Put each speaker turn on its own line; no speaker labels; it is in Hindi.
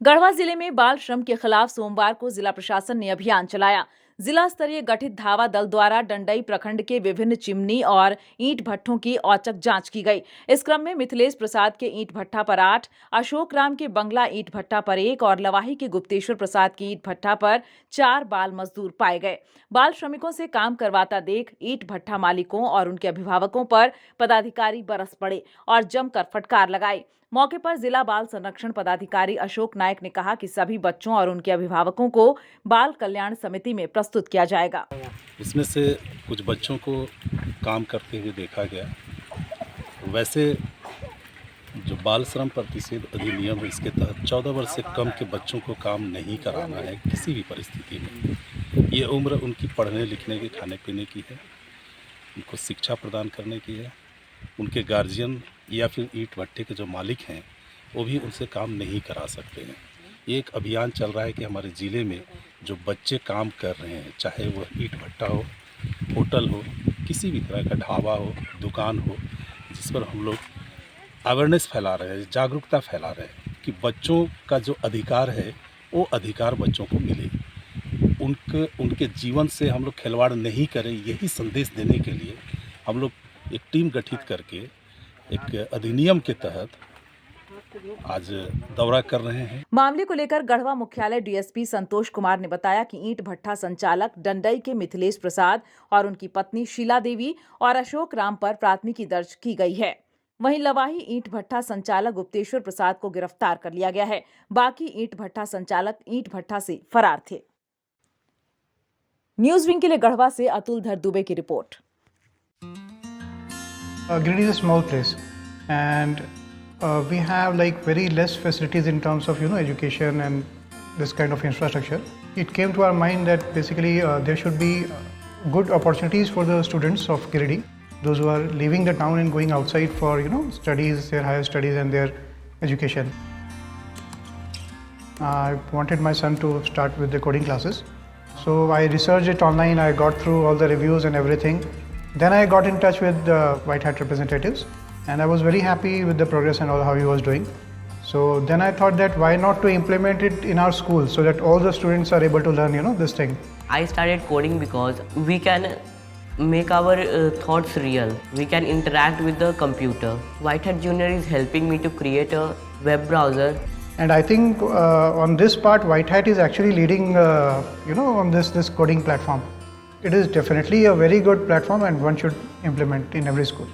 गढ़वा जिले में बाल श्रम के खिलाफ सोमवार को जिला प्रशासन ने अभियान चलाया। जिला स्तरीय गठित धावा दल द्वारा डंडई प्रखंड के विभिन्न चिमनी और ईंट भट्ठों की औचक जांच की गई। इस क्रम में मिथिलेश प्रसाद के ईंट भट्ठा पर 8, अशोक राम के बंगला ईंट भट्ठा पर 1 और लवाही के गुप्तेश्वर प्रसाद की ईंट भट्ठा पर 4 बाल मजदूर पाए गए। बाल श्रमिकों से काम करवाता देख ईंट भट्ठा मालिकों और उनके अभिभावकों पर पदाधिकारी बरस पड़े और जमकर फटकार लगाई। मौके पर जिला बाल संरक्षण पदाधिकारी अशोक नायक ने कहा कि सभी बच्चों और उनके अभिभावकों को बाल कल्याण समिति में प्रस्तुत किया जाएगा।
इसमें से कुछ बच्चों को काम करते हुए देखा गया। वैसे जो बाल श्रम प्रतिषेध अधिनियम है, इसके तहत 14 वर्ष से कम के बच्चों को काम नहीं कराना है किसी भी परिस्थिति में। ये उम्र उनकी पढ़ने लिखने के, खाने पीने की है, उनको शिक्षा प्रदान करने की है। उनके गार्जियन या फिर ईंट भट्ठे के जो मालिक हैं वो भी उनसे काम नहीं करा सकते हैं। ये एक अभियान चल रहा है कि हमारे ज़िले में जो बच्चे काम कर रहे हैं, चाहे वो ईंट भट्टा हो, होटल हो, किसी भी तरह का ढाबा हो, दुकान हो, जिस पर हम लोग अवेयरनेस फैला रहे हैं, जागरूकता फैला रहे हैं कि बच्चों का जो अधिकार है वो अधिकार बच्चों को मिले, उनके जीवन से हम लोग खिलवाड़ नहीं करें। यही संदेश देने के लिए हम लोग एक टीम गठित करके एक अधिनियम के तहत आज दौरा कर रहे हैं।
मामले को लेकर गढ़वा मुख्यालय डीएसपी संतोष कुमार ने बताया कि ईंट भट्ठा संचालक डंडई के मिथिलेश प्रसाद और उनकी पत्नी शीला देवी और अशोक राम पर प्राथमिकी दर्ज की गई है। वहीं लवाही ईंट भट्ठा संचालक गुप्तेश्वर प्रसाद को गिरफ्तार कर लिया गया है। बाकी ईंट भट्ठा संचालक ईंट भट्ठा से फरार थे। न्यूज विंग के लिए गढ़वा से अतुल धर दुबे की report.
Giridih is a small place, and we have like very less facilities in terms of education and this kind of infrastructure. It came to our mind that basically there should be good opportunities for the students of Giridih, those who are leaving the town and going outside for studies, their higher studies and their education. I wanted my son to start with the coding classes, so I researched it online. I got through all the reviews and everything. Then I got in touch with the White Hat representatives, and I was very happy with the progress and all how he was doing. So then I thought that why not to implement it in our school so that all the students are able to learn this thing.
I started coding because we can make our thoughts real. We can interact with the computer. White Hat Junior is helping me to create a web browser.
And I think on this part, White Hat is actually leading, on this coding platform. It is definitely a very good platform and one should implement in every school.